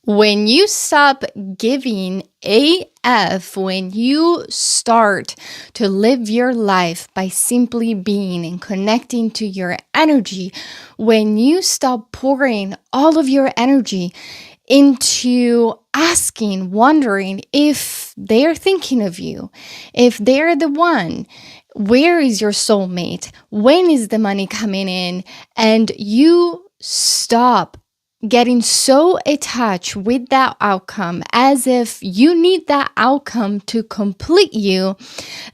When you stop giving AF, when you start to live your life by simply being and connecting to your energy, when you stop pouring all of your energy into asking, wondering if they're thinking of you, if they're the one, where is your soulmate, when is the money coming in, and you stop getting so attached with that outcome as if you need that outcome to complete you,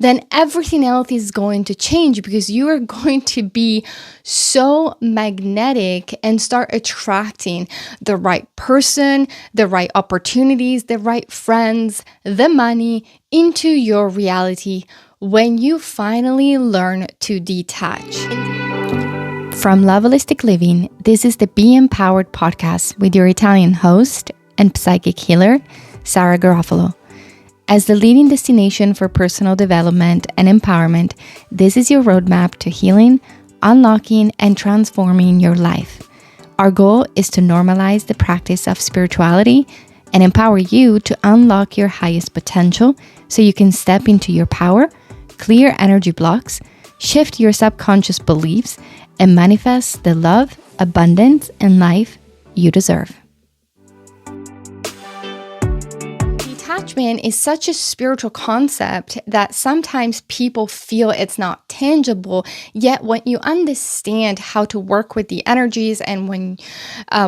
then everything else is going to change because you are going to be so magnetic and start attracting the right person, the right opportunities, the right friends, the money into your reality when you finally learn to detach. From Lovelistic Living, this is the BEmpowered Podcast with your Italian host and psychic healer, Sara Garofalo. As the leading destination for personal development and empowerment, this is your roadmap to healing, unlocking, and transforming your life. Our goal is to normalize the practice of spirituality and empower you to unlock your highest potential so you can step into your power, clear energy blocks, shift your subconscious beliefs, and manifest the love, abundance, and life you deserve. Detachment is such a spiritual concept that sometimes people feel it's not tangible, yet when you understand how to work with the energies and when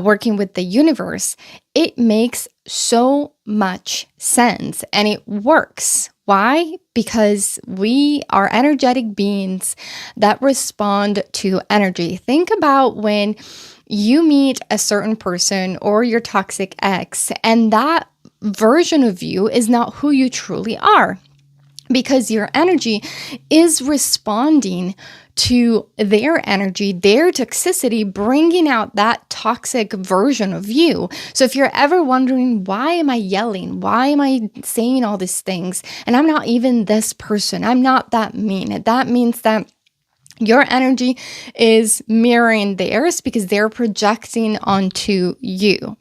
working with the universe, it makes so much sense and it works. Why? Because we are energetic beings that respond to energy. Think about when you meet a certain person or your toxic ex, and that version of you is not who you truly are, because your energy is responding to their energy, their toxicity, bringing out that toxic version of you. So if you're ever wondering, why am I yelling? Why am I saying all these things? And I'm not even this person. I'm not that mean. That means that your energy is mirroring theirs because they're projecting onto you.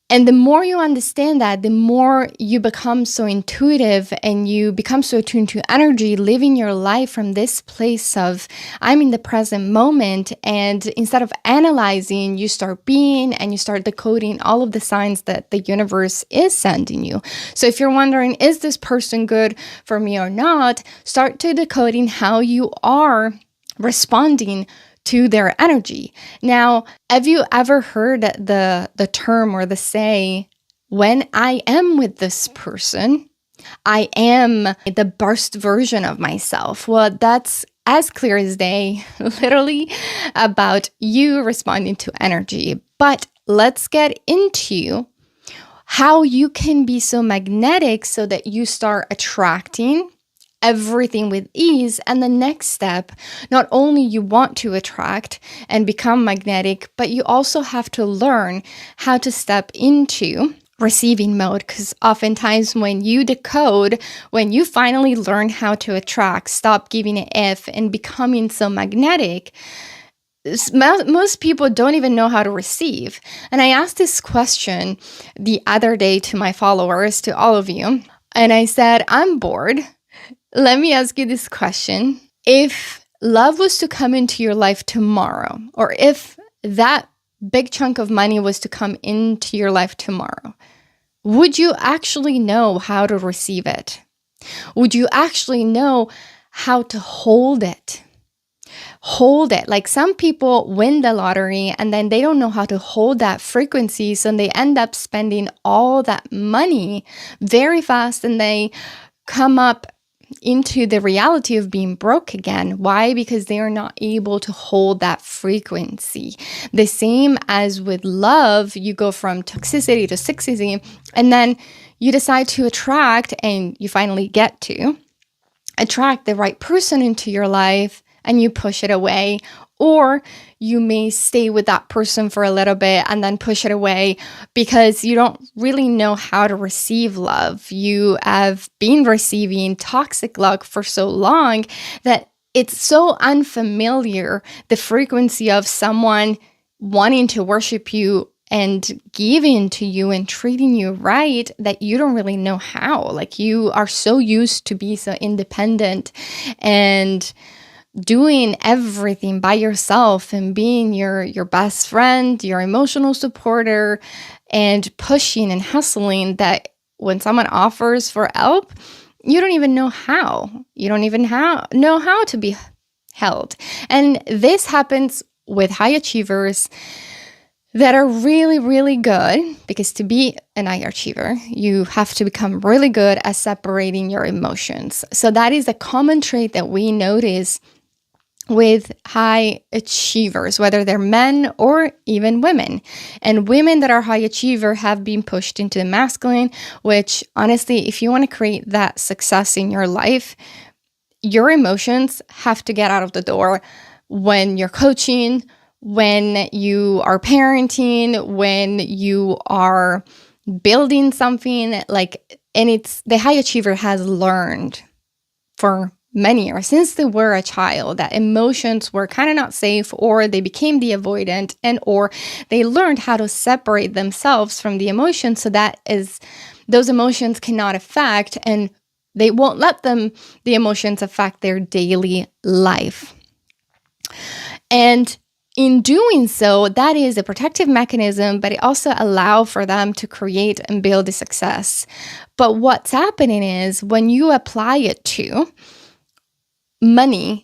And the more you understand that, the more you become so intuitive and you become so attuned to energy, living your life from this place of, I'm in the present moment. And instead of analyzing, you start being and you start decoding all of the signs that the universe is sending you. So if you're wondering, is this person good for me or not? Start to decoding how you are responding to their energy. Now, have you ever heard the term or the say, when I am with this person, I am the burst version of myself? Well, that's as clear as day, literally about you responding to energy. But let's get into how you can be so magnetic so that you start attracting everything with ease. And the next step, not only you want to attract and become magnetic, but you also have to learn how to step into receiving mode. Because oftentimes when you decode, when you finally learn how to attract, stop giving it F and becoming so magnetic, most people don't even know how to receive. And I asked this question the other day to my followers, to all of you. And I said, I'm bored. Let me ask you this question. If love was to come into your life tomorrow, or if that big chunk of money was to come into your life tomorrow, would you actually know how to receive it? Would you actually know how to hold it? Hold it. Like some people win the lottery and then they don't know how to hold that frequency. So they end up spending all that money very fast and they come up into the reality of being broke again. Why? Because they are not able to hold that frequency. The same as with love, you go from toxicity to toxicity, and then you decide to attract, and you finally get to attract the right person into your life, and you push it away. Or you may stay with that person for a little bit and then push it away because you don't really know how to receive love. You have been receiving toxic love for so long that it's so unfamiliar, the frequency of someone wanting to worship you and giving to you and treating you right that you don't really know how. Like, you are so used to be so independent and doing everything by yourself and being your best friend, your emotional supporter, and pushing and hustling, that when someone offers for help, you don't even know how. You don't even know how to be held. And this happens with high achievers that are really, really good, because to be an high achiever, you have to become really good at separating your emotions. So that is a common trait that we notice with high achievers, whether they're men or even women. And women that are high achiever have been pushed into the masculine, which honestly, if you want to create that success in your life, your emotions have to get out of the door when you're coaching, when you are parenting, when you are building something. And it's the high achiever has learned for many years, since they were a child, that emotions were kind of not safe, or they became the avoidant, and or they learned how to separate themselves from the emotions, so that is those emotions cannot affect, and they won't let the emotions affect their daily life. And in doing so, that is a protective mechanism, but it also allows for them to create and build a success. But what's happening is, when you apply it to money,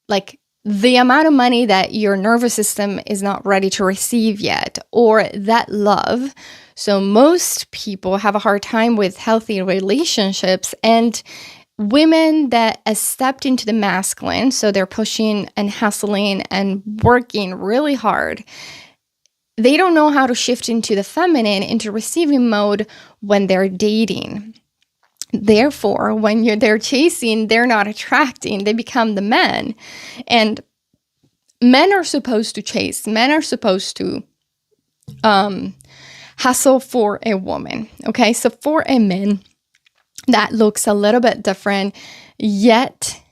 like the amount of money that your nervous system is not ready to receive yet, or that love. So most people have a hard time with healthy relationships, and women that have stepped into the masculine, so they're pushing and hustling and working really hard, they don't know how to shift into the feminine, into receiving mode when they're dating. Therefore, when they're chasing, they're not attracting, they become the men. And men are supposed to chase, men are supposed to hustle for a woman. Okay, so for a man, that looks a little bit different. Yet,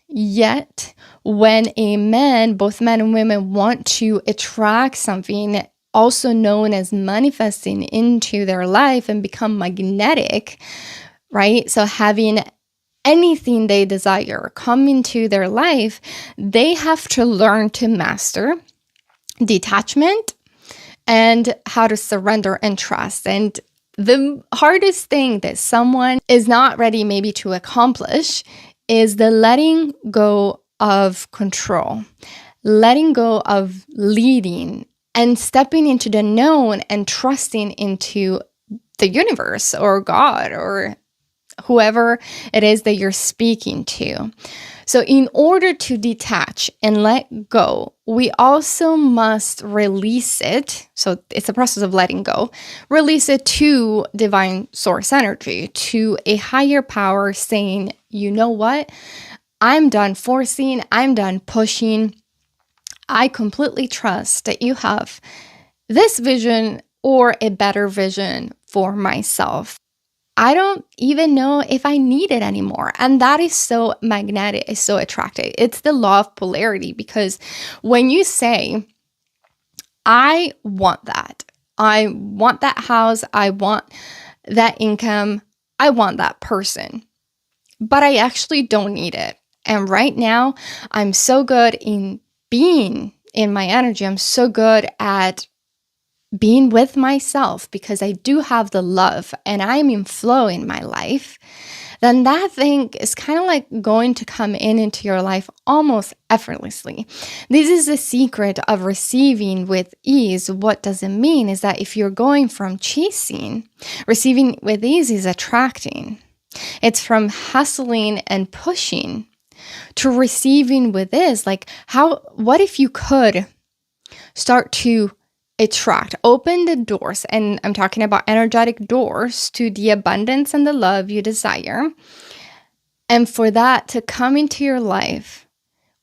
when a man, both men and women, want to attract something, also known as manifesting into their life and become magnetic, right? So having anything they desire come into their life, they have to learn to master detachment and how to surrender and trust. And the hardest thing that someone is not ready maybe to accomplish is the letting go of control, letting go of leading, and stepping into the known and trusting into the universe or God or whoever it is that you're speaking to. So in order to detach and let go, we also must release it. So it's a process of letting go. Release it to divine source energy, to a higher power, saying, you know what? I'm done forcing. I'm done pushing. I completely trust that you have this vision or a better vision for myself. I don't even know if I need it anymore. And that is so magnetic, it's so attractive. It's the law of polarity, because when you say, I want that house, I want that income, I want that person, but I actually don't need it. And right now, I'm so good in being in my energy. I'm so good at being with myself because I do have the love and I'm in flow in my life, then that thing is kind of like going to come into your life almost effortlessly. This is the secret of receiving with ease. What does it mean is that if you're going from chasing, receiving with ease is attracting. It's from hustling and pushing to receiving with ease. Like what if you could start to attract, open the doors, and I'm talking about energetic doors to the abundance and the love you desire, and for that to come into your life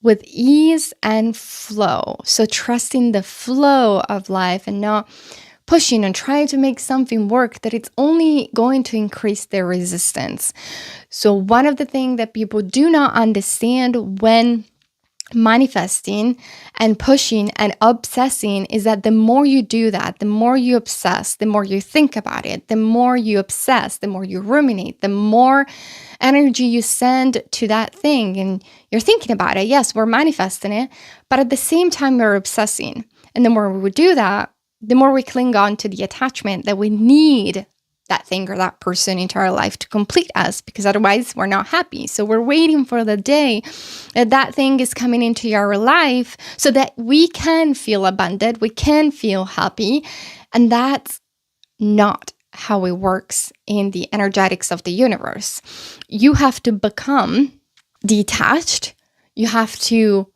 with ease and flow. So trusting the flow of life and not pushing and trying to make something work that it's only going to increase their resistance. So one of the things that people do not understand when manifesting and pushing and obsessing is that the more you do that, the more you obsess, the more you think about it, the more you obsess, the more you ruminate, the more energy you send to that thing and you're thinking about it. Yes, we're manifesting it, but at the same time, we're obsessing. And the more we do that, the more we cling on to the attachment that we need that thing or that person into our life to complete us, because otherwise we're not happy. So we're waiting for the day that that thing is coming into our life so that we can feel abundant, we can feel happy. And that's not how it works in the energetics of the universe. You have to become detached. You have to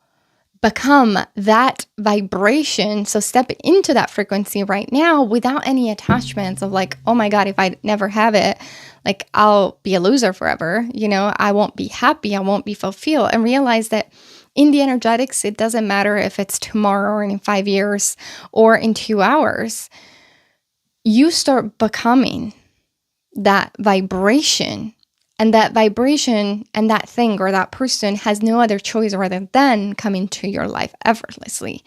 become that vibration. So step into that frequency right now without any attachments of like, oh my God, if I never have it, like I'll be a loser forever. I won't be happy. I won't be fulfilled. And realize that in the energetics, it doesn't matter if it's tomorrow or in 5 years or in 2 hours. You start becoming that vibration. And that vibration and that thing or that person has no other choice rather than come into your life effortlessly.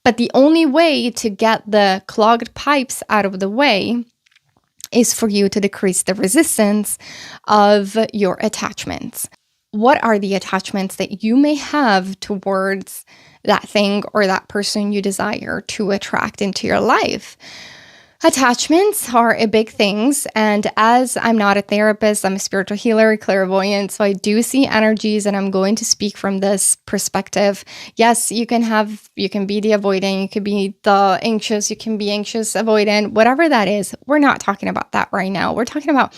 But the only way to get the clogged pipes out of the way is for you to decrease the resistance of your attachments. What are the attachments that you may have towards that thing or that person you desire to attract into your life? Attachments are a big thing, and as I'm not a therapist, I'm a spiritual healer, clairvoyant, so I do see energies, and I'm going to speak from this perspective. Yes, you can be the avoidant, you could be the anxious, you can be anxious, avoidant, whatever that is. We're not talking about that right now. We're talking about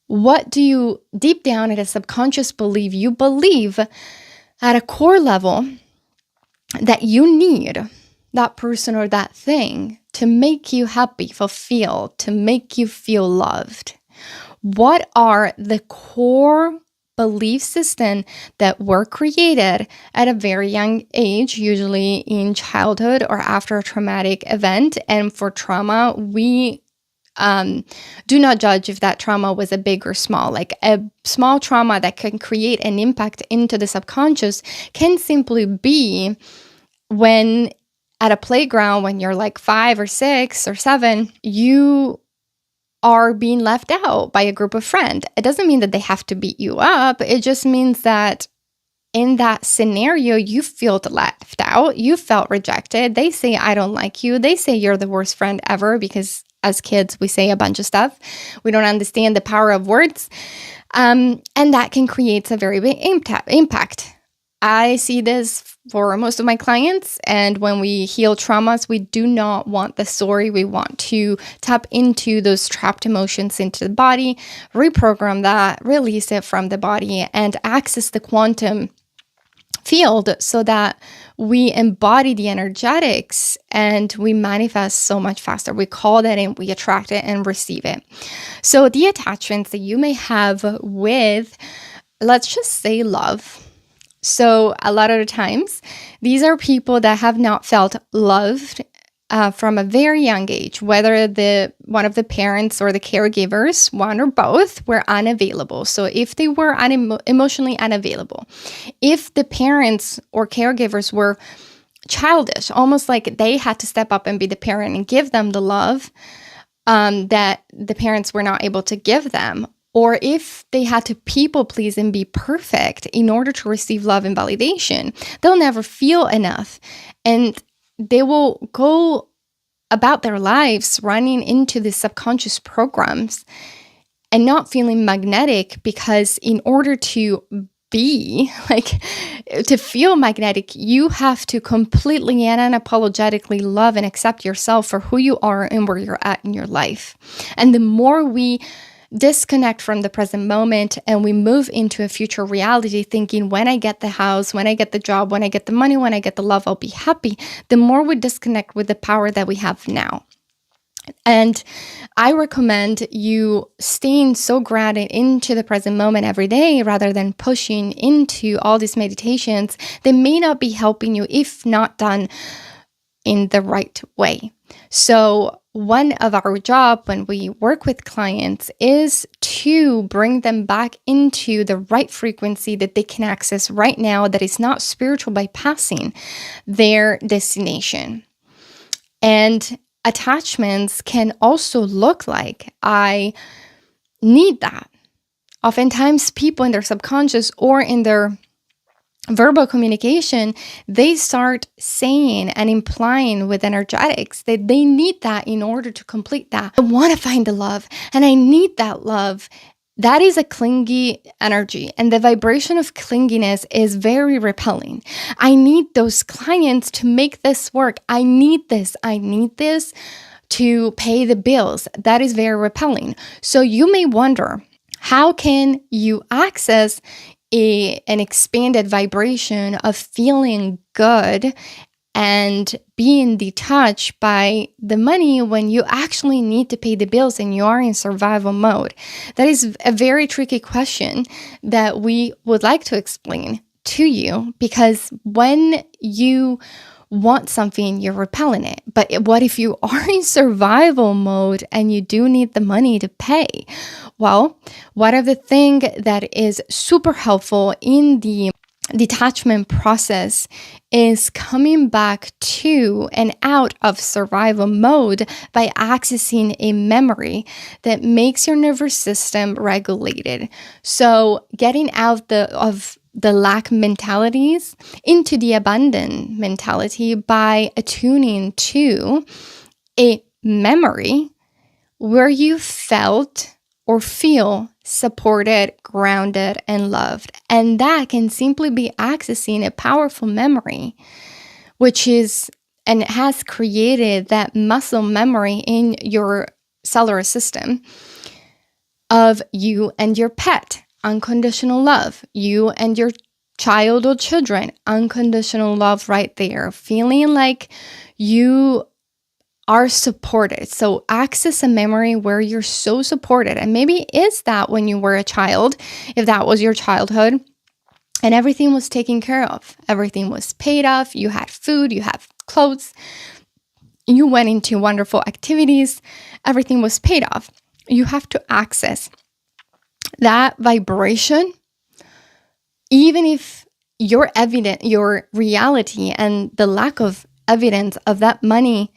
what do you, deep down at a subconscious belief, you believe at a core level that you need that person or that thing to make you happy, fulfilled, to make you feel loved. What are the core belief systems that were created at a very young age, usually in childhood or after a traumatic event? And for trauma, we do not judge if that trauma was a big or small. Like a small trauma that can create an impact into the subconscious can simply be when at a playground, when you're like 5 or 6 or 7, you are being left out by a group of friends. It doesn't mean that they have to beat you up. It just means that in that scenario, you felt left out. You felt rejected. They say, I don't like you. They say you're the worst friend ever, because as kids, we say a bunch of stuff. We don't understand the power of words. And that can create a very big impact. I see this for most of my clients, and when we heal traumas, we do not want the story. We want to tap into those trapped emotions into the body, reprogram that, release it from the body, and access the quantum field so that we embody the energetics and we manifest so much faster. We call that in, we attract it and receive it. So the attachments that you may have with, let's just say, love. So a lot of the times, these are people that have not felt loved from a very young age, whether one of the parents or the caregivers, one or both, were unavailable. So if they were emotionally unavailable, if the parents or caregivers were childish, almost like they had to step up and be the parent and give them the love that the parents were not able to give them, or if they had to people please and be perfect in order to receive love and validation, they'll never feel enough. And they will go about their lives running into the subconscious programs and not feeling magnetic, because in order to be to feel magnetic, you have to completely and unapologetically love and accept yourself for who you are and where you're at in your life. And the more we disconnect from the present moment and we move into a future reality thinking, when I get the house, when I get the job, when I get the money, when I get the love, I'll be happy, the more we disconnect with the power that we have now. And I recommend you staying so grounded into the present moment every day rather than pushing into all these meditations that may not be helping you if not done in the right way. So one of our job when we work with clients is to bring them back into the right frequency that they can access right now, that is not spiritual bypassing their destination. And attachments can also look like, I need that. Oftentimes people in their subconscious or in their verbal communication, they start saying and implying with energetics that they need that in order to complete that. I want to find the love and I need that love. That is a clingy energy, and the vibration of clinginess is very repelling. I need those clients to make this work. I need this to pay the bills. That is very repelling. So you may wonder, how can you access an expanded vibration of feeling good and being detached by the money when you actually need to pay the bills and you are in survival mode? That is a very tricky question that we would like to explain to you, because when you want something, you're repelling it. But what if you are in survival mode and you do need the money to pay? Well, one of the things that is super helpful in the detachment process is coming back to and out of survival mode by accessing a memory that makes your nervous system regulated. So getting out of the lack mentalities into the abundant mentality by attuning to a memory where you felt or feel supported, grounded, and loved. And that can simply be accessing a powerful memory, which is, and has created that muscle memory in your cellular system of you and your pet, unconditional love, you and your child or children, unconditional love right there, feeling like you are supported. So access a memory where you're so supported. And maybe is that when you were a child, if that was your childhood, and everything was taken care of. Everything was paid off. You had food, you had clothes, you went into wonderful activities, everything was paid off. You have to access that vibration, even if your reality and the lack of evidence of that money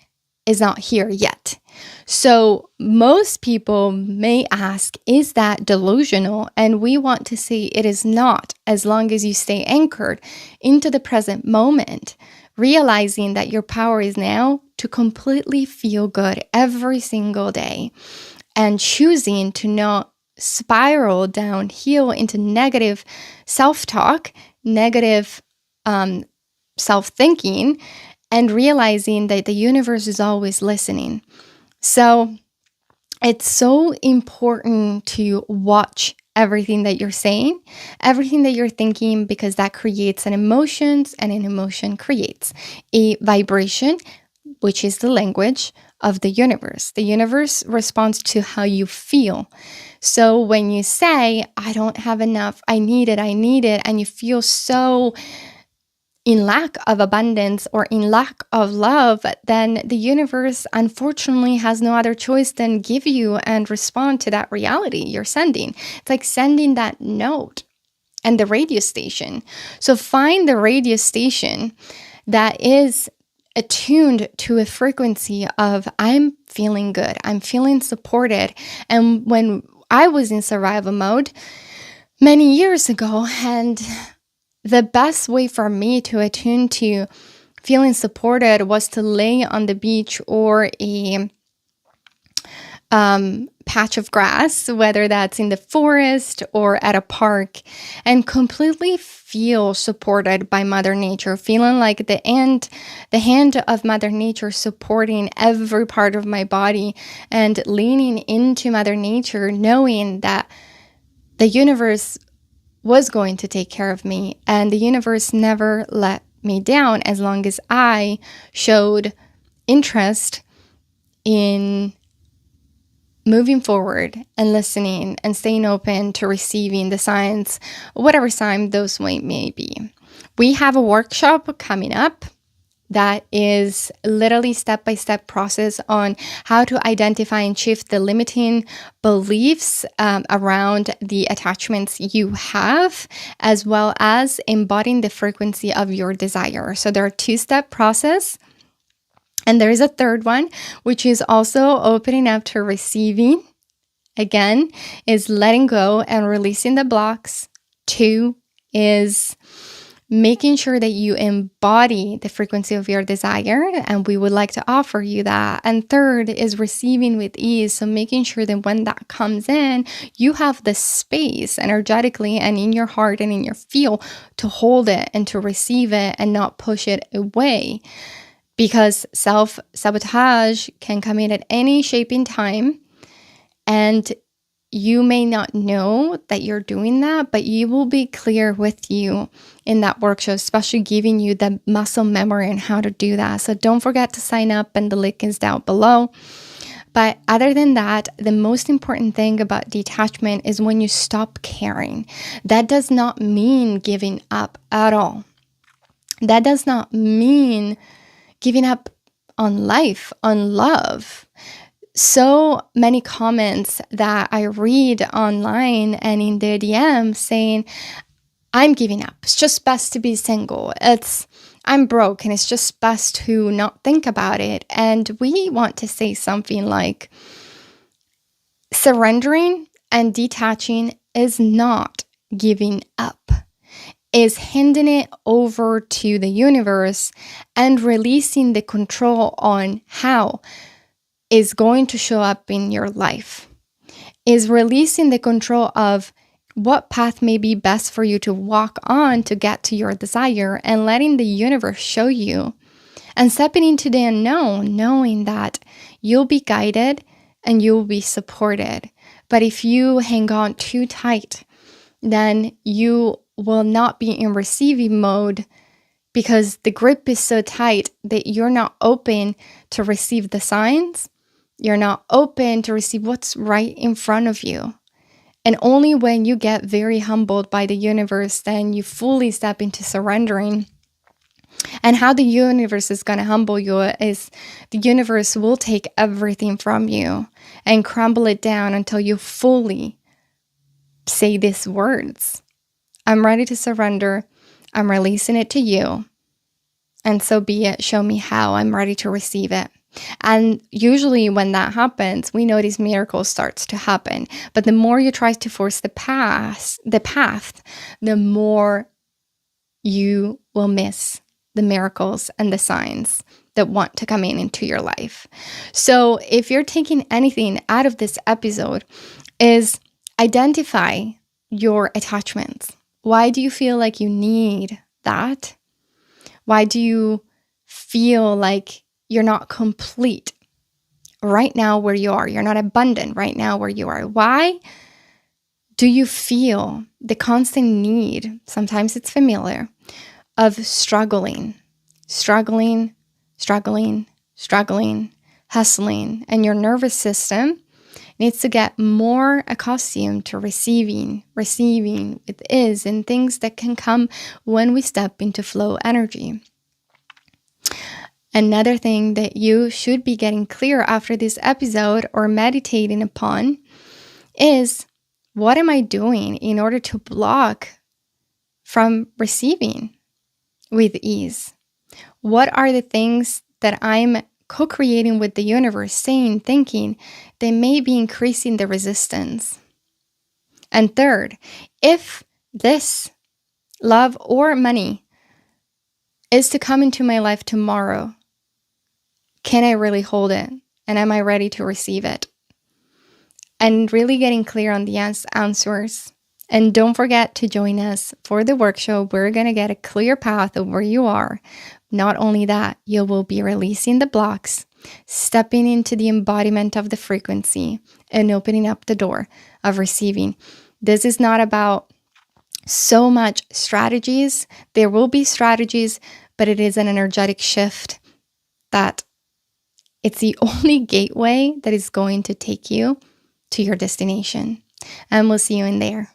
is not here yet. So most people may ask, is that delusional? And we want to say it is not, as long as you stay anchored into the present moment, realizing that your power is now to completely feel good every single day and choosing to not spiral downhill into negative self-talk, negative self-thinking, and realizing that the universe is always listening. So it's so important to watch everything that you're saying, everything that you're thinking, because that creates an emotion, and an emotion creates a vibration, which is the language of the universe. The universe responds to how you feel. So when you say, I don't have enough, I need it, and you feel so in lack of abundance or in lack of love, then the universe unfortunately has no other choice than give you and respond to that reality you're sending. It's like sending that note and the radio station. So find the radio station that is attuned to a frequency of, I'm feeling good, I'm feeling supported. And when I was in survival mode many years ago, and the best way for me to attune to feeling supported was to lay on the beach or a patch of grass, whether that's in the forest or at a park, and completely feel supported by Mother Nature, feeling like the hand of Mother Nature supporting every part of my body, and leaning into Mother Nature, knowing that the universe was going to take care of me, and the universe never let me down as long as I showed interest in moving forward and listening and staying open to receiving the signs, whatever sign those may be. We have a workshop coming up that is literally step-by-step process on how to identify and shift the limiting beliefs around the attachments you have, as well as embodying the frequency of your desire. So there are two-step process. And there is a third one, which is also opening up to receiving. Again, is letting go and releasing the blocks. 2 is making sure that you embody the frequency of your desire, and we would like to offer you that. And 3rd is receiving with ease. So making sure that when that comes in, you have the space energetically and in your heart and in your feel to hold it and to receive it and not push it away. Because self-sabotage can come in at any shape and time, and you may not know that you're doing that, but you will be clear with you in that workshop, especially giving you the muscle memory on how to do that. So don't forget to sign up, and the link is down below. But other than that, the most important thing about detachment is when you stop caring. That does not mean giving up at all. That does not mean giving up on life, on love. So many comments that I read online and in the DM saying, I'm giving up. It's just best to be single. I'm broke and it's just best to not think about it. And we want to say something like, surrendering and detaching is not giving up. Is handing it over to the universe and releasing the control on how is going to show up in your life. Is releasing the control of what path may be best for you to walk on to get to your desire, and letting the universe show you, and stepping into the unknown, knowing that you'll be guided and you'll be supported. But if you hang on too tight, then you will not be in receiving mode, because the grip is so tight that you're not open to receive the signs. You're not open to receive what's right in front of you. And only when you get very humbled by the universe, then you fully step into surrendering. And how the universe is going to humble you is the universe will take everything from you and crumble it down until you fully say these words. I'm ready to surrender. I'm releasing it to you. And so be it. Show me how. I'm ready to receive it. And usually when that happens, we notice miracles starts to happen. But the more you try to force the path, the more you will miss the miracles and the signs that want to come into your life. So if you're taking anything out of this episode, is identify your attachments. Why do you feel like you need that? Why do you feel like you're not complete right now where you are? You're not abundant right now where you are. Why do you feel the constant need, sometimes it's familiar, of struggling, hustling, and your nervous system needs to get more accustomed to receiving with ease, and things that can come when we step into flow energy. Another thing that you should be getting clear after this episode or meditating upon is, what am I doing in order to block from receiving with ease? What are the things that I'm co-creating with the universe, saying, thinking, they may be increasing the resistance? And 3rd, if this love or money is to come into my life tomorrow, can I really hold it? And am I ready to receive it? And really getting clear on the answers. And don't forget to join us for the workshop. We're going to get a clear path of where you are. Not only that, you will be releasing the blocks, stepping into the embodiment of the frequency, and opening up the door of receiving. This is not about so much strategies. There will be strategies, but it is an energetic shift that it's the only gateway that is going to take you to your destination. And we'll see you in there.